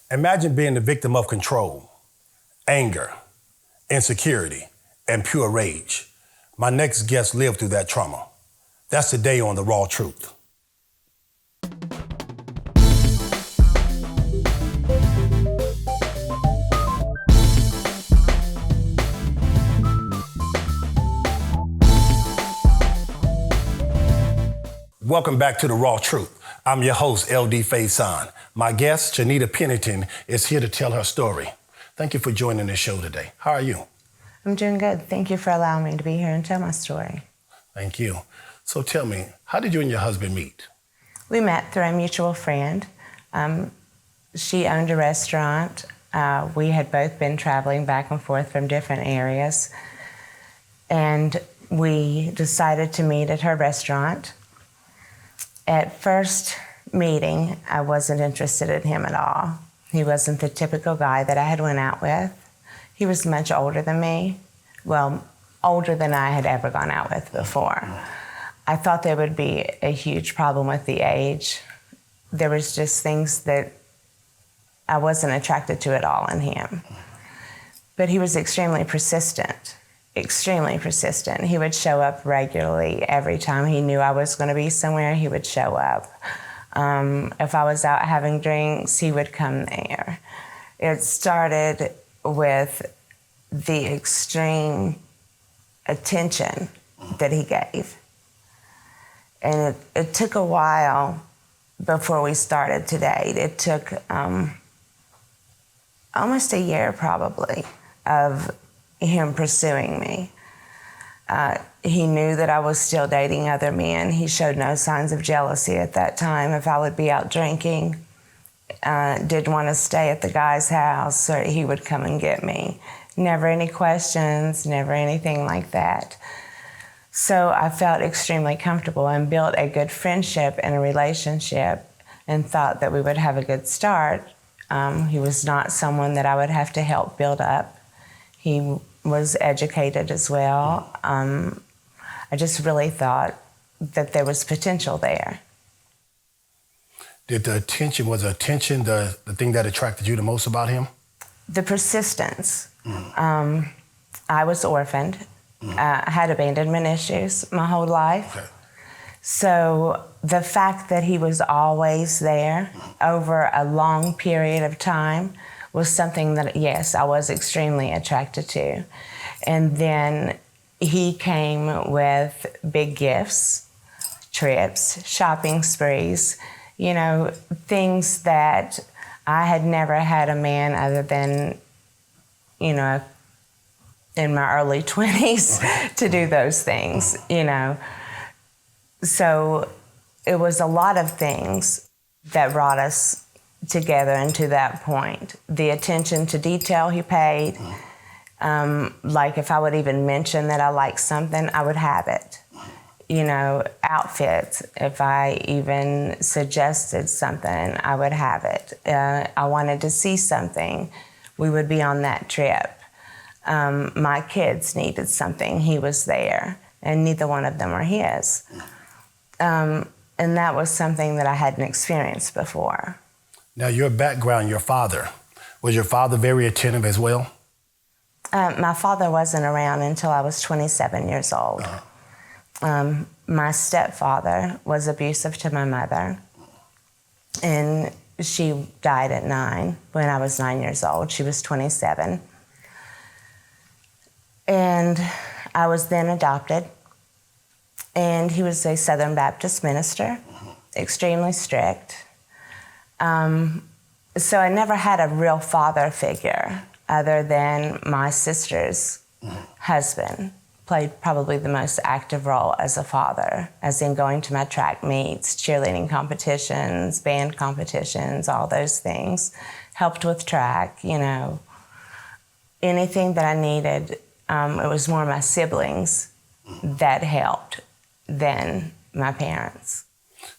Imagine being the victim of control, anger, insecurity, and pure rage. My next guest lived through that trauma. That's today on The Raw Truth. Welcome back to The Raw Truth. I'm your host, LD FAISON. My guest, Shawenda Pennington, is here to tell her story. Thank you for joining the show today. How are you? I'm doing good. Thank you for allowing me to be here and tell my story. Thank you. So tell me, how did you and your husband meet? We met through a mutual friend. She owned a restaurant. We had both been traveling back and forth from different areas. And we decided to meet at her restaurant. At first meeting, I wasn't interested in him at all. He wasn't the typical guy that I had went out with. He was much older than me. Well, older than I had ever gone out with before. I thought there would be a huge problem with the age. There was just things that I wasn't attracted to at all in him. But he was extremely persistent. Extremely persistent. He would show up regularly. Every time he knew I was going to be somewhere, he would show up. If I was out having drinks, he would come there. It started with the extreme attention that he gave. And it took a while before we started to date. It took almost a year probably of him pursuing me. He knew that I was still dating other men. He showed no signs of jealousy at that time. If I would be out drinking, didn't want to stay at the guy's house, or he would come and get me. Never any questions, never anything like that. So I felt extremely comfortable and built a good friendship and a relationship and thought that we would have a good start. He was not someone that I would have to help build up. He was educated as well. I just really thought that there was potential there. Was the attention the thing that attracted you the most about him? The persistence. I was orphaned. I had abandonment issues my whole life. Okay. So the fact that he was always there over a long period of time was something that, yes, I was extremely attracted to. And then he came with big gifts, trips, shopping sprees, you know, things that I had never had a man other than, you know, in my early 20s to do those things, you know. So it was a lot of things that brought us together and to that point. The attention to detail he paid, like if I would even mention that I liked something, I would have it. You know, outfits, if I even suggested something, I would have it. I wanted to see something, we would be on that trip. My kids needed something, he was there, and neither one of them were his. And that was something that I hadn't experienced before. Now, your background, your father, was your father very attentive as well? My father wasn't around until I was 27 years old. My stepfather was abusive to my mother, and she died at 9 when I was 9 years old. She was 27. And I was then adopted, and he was a Southern Baptist minister, extremely strict. So I never had a real father figure other than my sister's husband. Played probably the most active role as a father, as in going to my track meets, cheerleading competitions, band competitions, all those things. Helped with track, you know. Anything that I needed, it was more my siblings that helped than my parents.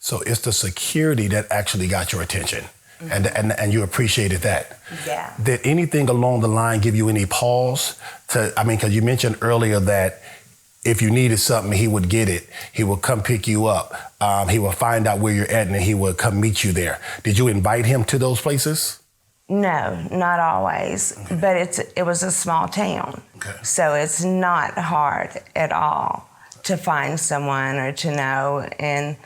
So it's the security that actually got your attention, and you appreciated that. Yeah. Did anything along the line give you any pause? Because you mentioned earlier that if you needed something, he would get it. He would come pick you up. He would find out where you're at, and he would come meet you there. Did you invite him to those places? No, not always, but it was a small town. Okay. So it's not hard at all to find someone or to know. And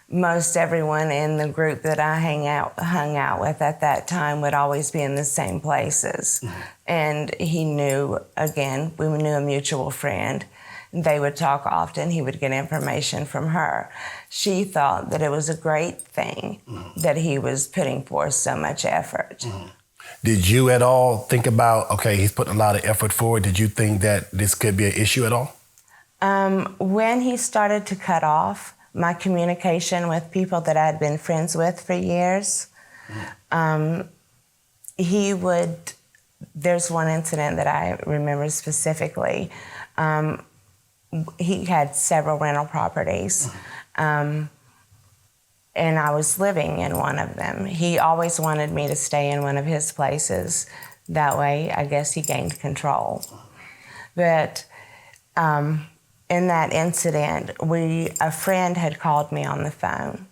most everyone in the group that I hung out with at that time would always be in the same places. And he knew, again, we knew a mutual friend. They would talk often. He would get information from her. She thought that it was a great thing that he was putting forth so much effort. Did you at all think about, okay, he's putting a lot of effort forward. Did you think that this could be an issue at all? When he started to cut off my communication with people that I had been friends with for years, he would, there's one incident that I remember specifically. He had several rental properties, and I was living in one of them. He always wanted me to stay in one of his places. That way, I guess he gained control. But in that incident, a friend had called me on the phone,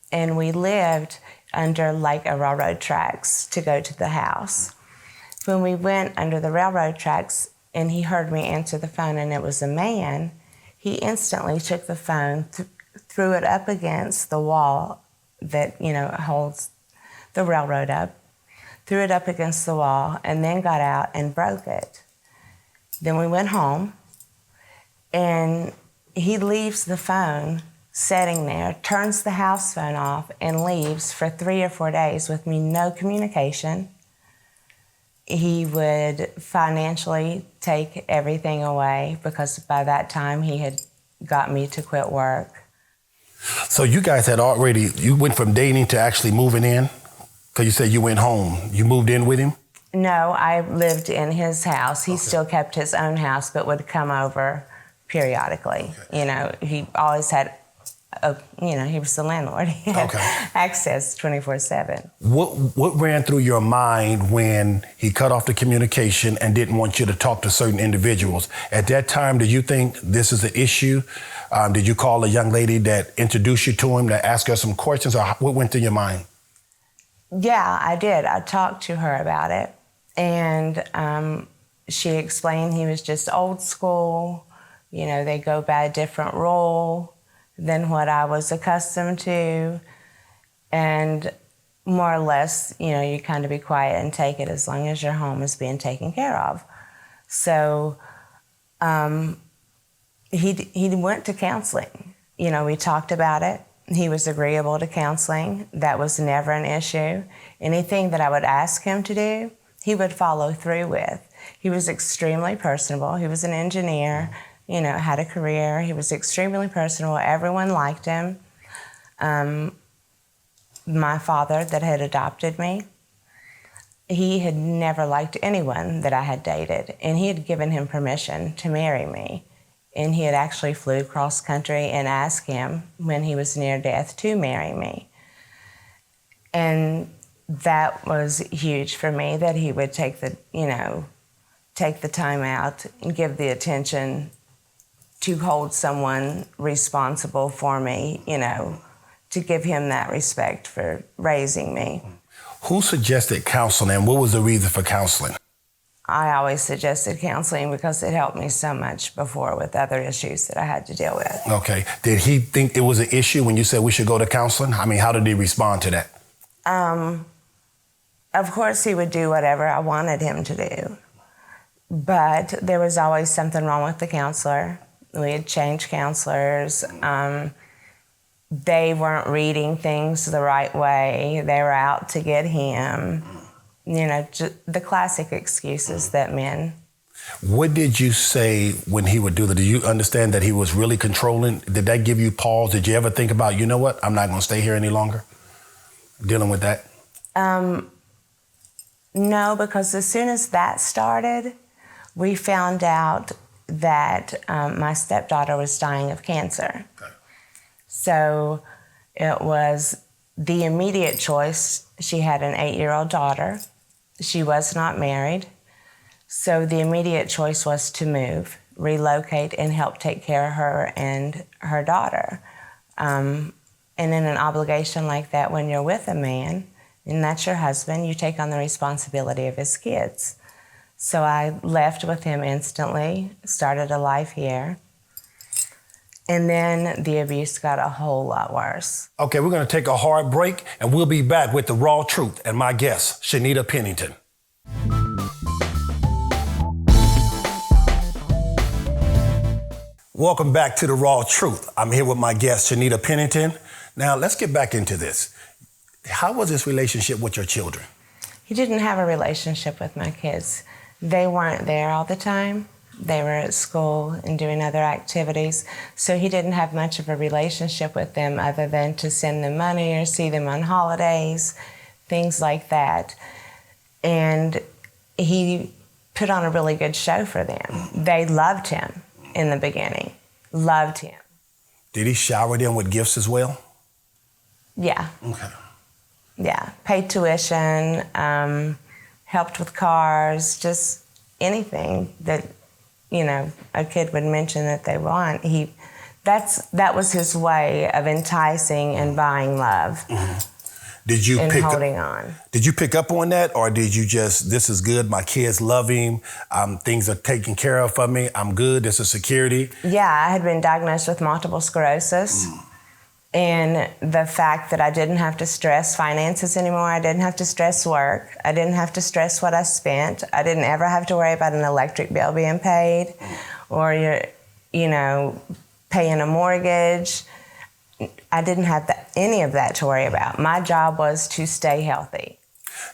and we lived under like a railroad tracks to go to the house. When we went under the railroad tracks, and he heard me answer the phone, and it was a man, he instantly took the phone, threw it up against the wall that, holds the railroad up, threw it up against the wall, and then got out and broke it. Then we went home, and he leaves the phone sitting there, turns the house phone off, and leaves for 3 or 4 days with me, no communication. He would financially take everything away because by that time he had got me to quit work. So you guys had you went from dating to actually moving in? Because you said you went home. You moved in with him? No, I lived in his house. He still kept his own house, but would come over periodically. Okay. He always had, he was the landlord. He had access 24/7. What ran through your mind when he cut off the communication and didn't want you to talk to certain individuals? At that time, did you think this is an issue? Did you call a young lady that introduced you to him to ask her some questions, or what went through your mind? Yeah, I did. I talked to her about it, and she explained he was just old school. They go by a different rule than what I was accustomed to. And more or less, you kind of be quiet and take it as long as your home is being taken care of. So he went to counseling. We talked about it. He was agreeable to counseling. That was never an issue. Anything that I would ask him to do, he would follow through with. He was extremely personable. He was an engineer, had a career. He was extremely personable. Everyone liked him. My father that had adopted me, he had never liked anyone that I had dated, and he had given him permission to marry me. And he had actually flew cross country and asked him when he was near death to marry me. And that was huge for me, that he would take the time out and give the attention to hold someone responsible for me, to give him that respect for raising me. Who suggested counseling, and what was the reason for counseling? I always suggested counseling because it helped me so much before with other issues that I had to deal with. Okay. Did he think it was an issue when you said we should go to counseling? I mean, how did he respond to that? Of course, he would do whatever I wanted him to do. But there was always something wrong with the counselor. We had changed counselors. They weren't reading things the right way. They were out to get him. The classic excuses that men. What did you say when he would do that? Do you understand that he was really controlling? Did that give you pause? Did you ever think about, you know what, I'm not going to stay here any longer? Dealing with that? No, because as soon as that started, we found out that my stepdaughter was dying of cancer. Okay. So it was the immediate choice. She had an 8-year-old daughter. She was not married. So the immediate choice was to move, relocate, and help take care of her and her daughter. And in an obligation like that, when you're with a man and that's your husband. You take on the responsibility of his kids. So I left with him instantly, started a life here. And then the abuse got a whole lot worse. Okay, we're going to take a hard break, and we'll be back with the raw truth and my guest, Shawenda Pennington. Welcome back to the raw truth. I'm here with my guest, Shawenda Pennington. Now, let's get back into this. How was this relationship with your children? He didn't have a relationship with my kids. They weren't there all the time. They were at school and doing other activities, so he didn't have much of a relationship with them other than to send them money or see them on holidays, things like that. And he put on a really good show for them. They loved him in the beginning, loved him. Did he shower them with gifts as well? Yeah. Okay. Yeah, paid tuition, helped with cars, just anything that, you know, a kid would mention that they want. That was his way of enticing and buying love. Did you and holding on. Did you pick up on that, or did you just, this is good, my kids love him, things are taken care of for me, I'm good, this is security? Yeah, I had been diagnosed with multiple sclerosis. And the fact that I didn't have to stress finances anymore, I didn't have to stress work, I didn't have to stress what I spent, I didn't ever have to worry about an electric bill being paid or, paying a mortgage. I didn't have any of that to worry about. My job was to stay healthy.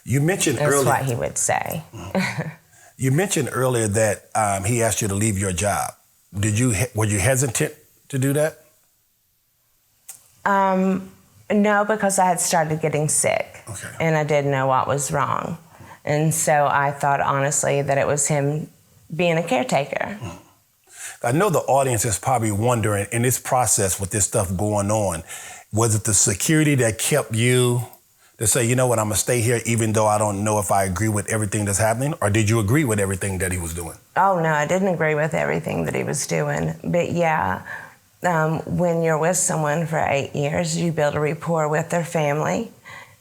You mentioned That's earlier. what he would say. You mentioned earlier that he asked you to leave your job. Were you hesitant to do that? No, because I had started getting sick. Okay. And I didn't know what was wrong. And so I thought, honestly, that it was him being a caretaker. I know the audience is probably wondering, in this process with this stuff going on, was it the security that kept you to say, you know what, I'm going to stay here even though I don't know if I agree with everything that's happening? Or did you agree with everything that he was doing? Oh, no, I didn't agree with everything that he was doing. But yeah, when you're with someone for 8 years, you build a rapport with their family.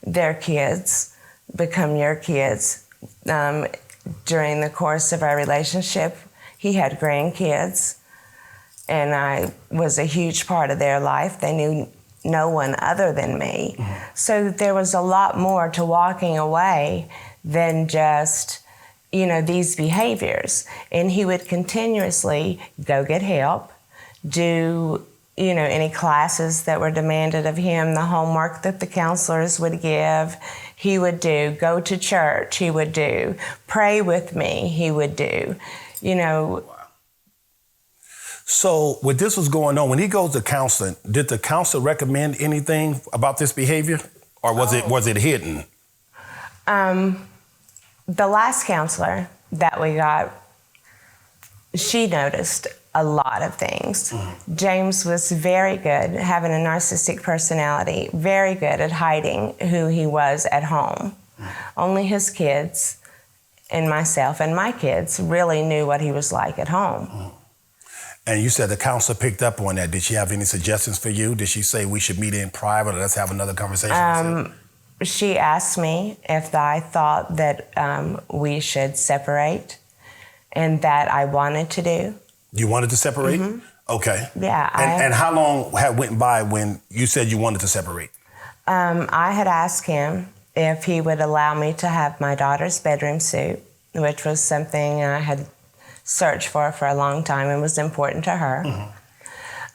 Their kids become your kids. During the course of our relationship, he had grandkids, and I was a huge part of their life. They knew no one other than me. So there was a lot more to walking away than just, these behaviors. And he would continuously go get help, do, any classes that were demanded of him, the homework that the counselors would give, he would do, go to church, he would do, pray with me, he would do, So when this was going on, when he goes to counseling, did the counselor recommend anything about this behavior, or was it hidden? The last counselor that we got, she noticed a lot of things. James was very good, having a narcissistic personality, very good at hiding who he was at home. Only his kids and myself and my kids really knew what he was like at home. And you said the counselor picked up on that. Did she have any suggestions for you? Did she say we should meet in private or let's have another conversation? She asked me if I thought that we should separate and that I wanted to do. You wanted to separate? Okay. Yeah. And how long had went by when you said you wanted to separate? I had asked him if he would allow me to have my daughter's bedroom suit, which was something I had searched for a long time and was important to her,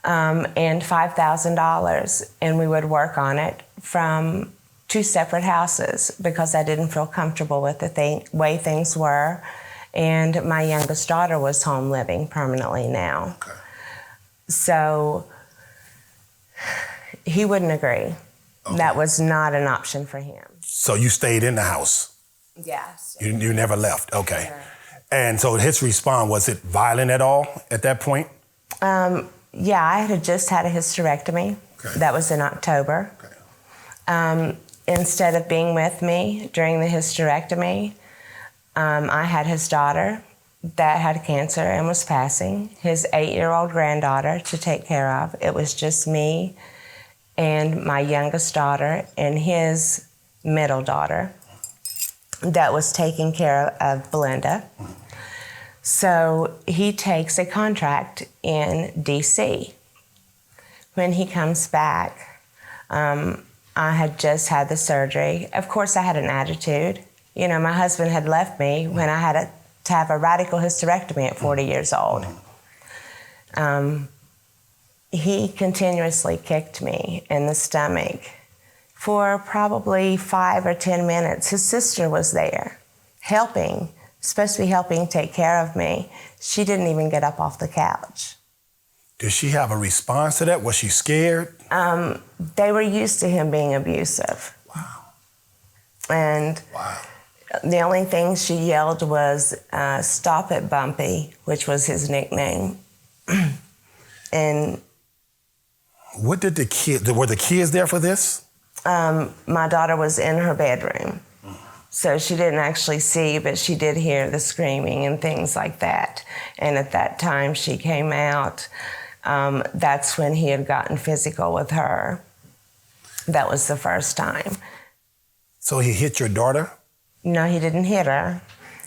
and $5,000, and we would work on it from 2 separate houses because I didn't feel comfortable with the way things were, and my youngest daughter was home living permanently now. Okay. So he wouldn't agree. Okay. That was not an option for him. So you stayed in the house? Yes. You never left, okay. Right. And so his response, was it violent at all at that point? Yeah, I had just had a hysterectomy. Okay. That was in October. Okay. Instead of being with me during the hysterectomy, I had his daughter that had cancer and was passing, his 8-year-old granddaughter to take care of. It was just me and my youngest daughter and his middle daughter that was taking care of Belinda. So he takes a contract in D.C. When he comes back, I had just had the surgery. Of course, I had an attitude. You know, my husband had left me when I had to have a radical hysterectomy at 40 years old. He continuously kicked me in the stomach for probably 5 or 10 minutes. His sister was there helping, supposed to be helping take care of me. She didn't even get up off the couch. Did she have a response to that? Was she scared? They were used to him being abusive. Wow. And the only thing she yelled was, "Stop it, Bumpy," which was his nickname. And what did were the kids there for this? my daughter was in her bedroom. So she didn't actually see, but she did hear the screaming and things like that. And at that time she came out, that's when he had gotten physical with her. That was the first time. So he hit your daughter? No, he didn't hit her.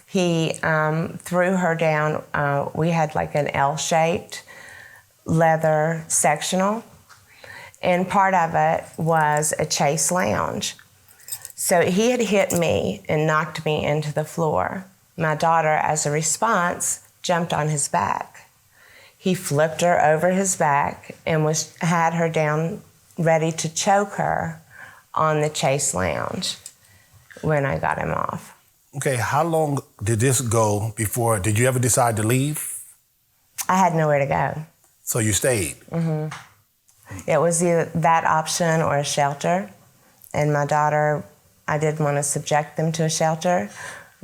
He threw her down. We had like an L-shaped leather sectional, and part of it was a chase lounge. So he had hit me and knocked me into the floor. My daughter, as a response, jumped on his back. He flipped her over his back and had her down ready to choke her on the chase lounge when I got him off. Okay, how long did this go before, did you ever decide to leave? I had nowhere to go. So you stayed? Mm-hmm. It was either that option or a shelter. And my daughter, I didn't want to subject them to a shelter.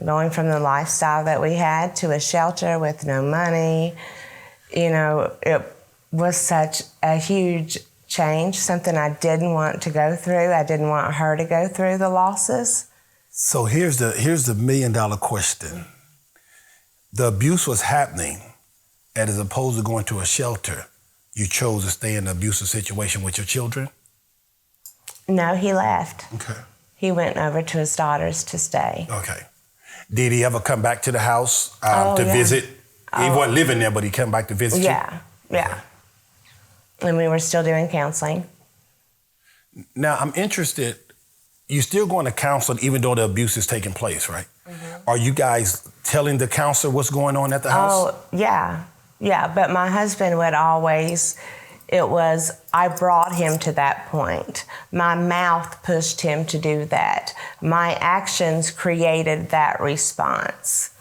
Going from the lifestyle that we had to a shelter with no money, you know, it was such a huge change, something I didn't want to go through. I didn't want her to go through the losses. So here's the $1 million question. The abuse was happening, and as opposed to going to a shelter, you chose to stay in an abusive situation with your children? No, he left. Okay. He went over to his daughters to stay. Okay. Did he ever come back to the house to yeah. visit? He wasn't living there, but he came back to visit you? Yeah. And we were still doing counseling. Now, I'm interested, you're still going to counseling even though the abuse is taking place, right? Mm-hmm. Are you guys telling the counselor what's going on at the house? Oh, yeah. Yeah, but my husband would always, I brought him to that point. My mouth pushed him to do that. My actions created that response.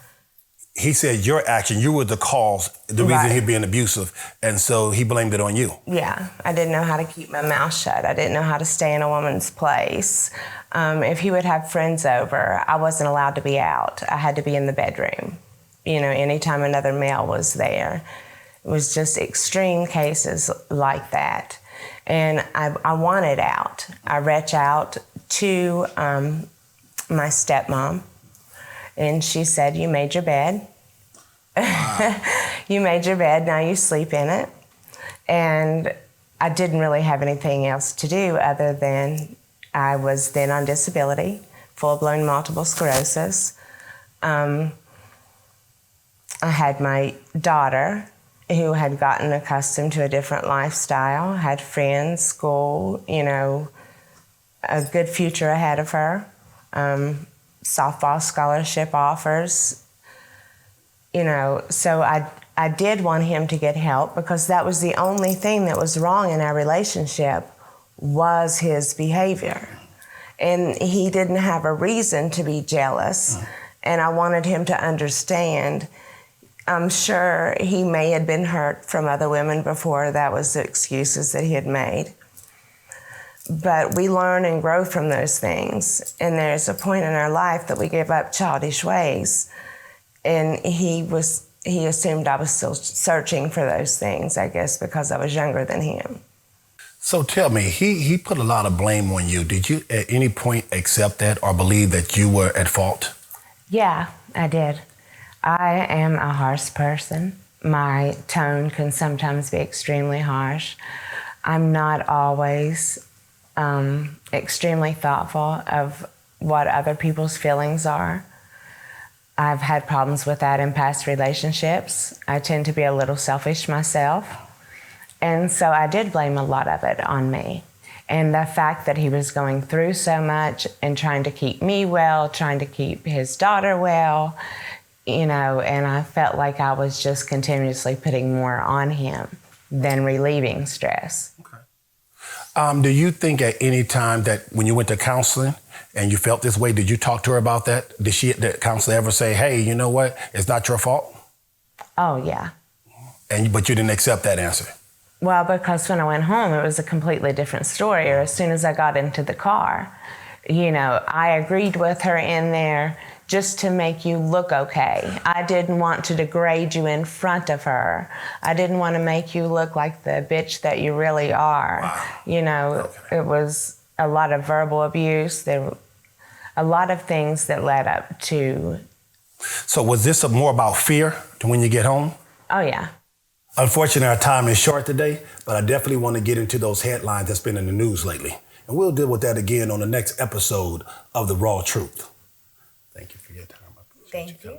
He said your action, you were the cause, the reason he'd being abusive, and so he blamed it on you. Yeah, I didn't know how to keep my mouth shut. I didn't know how to stay in a woman's place. If he would have friends over, I wasn't allowed to be out. I had to be in the bedroom, you know, anytime another male was there. It was just extreme cases like that. And I wanted out. I reached out to my stepmom, and she said, "You made your bed. Wow. You made your bed, now you sleep in it." And I didn't really have anything else to do other than I was then on disability, full-blown multiple sclerosis. I had my daughter, who had gotten accustomed to a different lifestyle, had friends, school, you know, a good future ahead of her, softball scholarship offers, you know. So I did want him to get help because that was the only thing that was wrong in our relationship was his behavior. And he didn't have a reason to be jealous, and I wanted him to understand. I'm sure he may have been hurt from other women before. That was the excuses that he had made. But we learn and grow from those things. And there's a point in our life that we give up childish ways. And he assumed I was still searching for those things, I guess, because I was younger than him. So tell me, he put a lot of blame on you. Did you at any point accept that or believe that you were at fault? Yeah, I did. I am a harsh person. My tone can sometimes be extremely harsh. I'm not always extremely thoughtful of what other people's feelings are. I've had problems with that in past relationships. I tend to be a little selfish myself. And so I did blame a lot of it on me. And the fact that he was going through so much and trying to keep me well, trying to keep his daughter well, you know, and I felt like I was just continuously putting more on him than relieving stress. Okay. Do you think at any time that when you went to counseling and you felt this way, did you talk to her about that? Did the counselor ever say, hey, you know what, it's not your fault? Oh, yeah. But you didn't accept that answer? Well, because when I went home, it was a completely different story. Or as soon as I got into the car, you know, I agreed with her in there just to make you look okay. I didn't want to degrade you in front of her. I didn't want to make you look like the bitch that you really are. Wow. You know, It was a lot of verbal abuse. There were a lot of things that led up to. So was this more about fear when you get home? Oh, yeah. Unfortunately, our time is short today, but I definitely want to get into those headlines that's been in the news lately. And we'll deal with that again on the next episode of The Raw Truth. Thank you for your time. Thank you.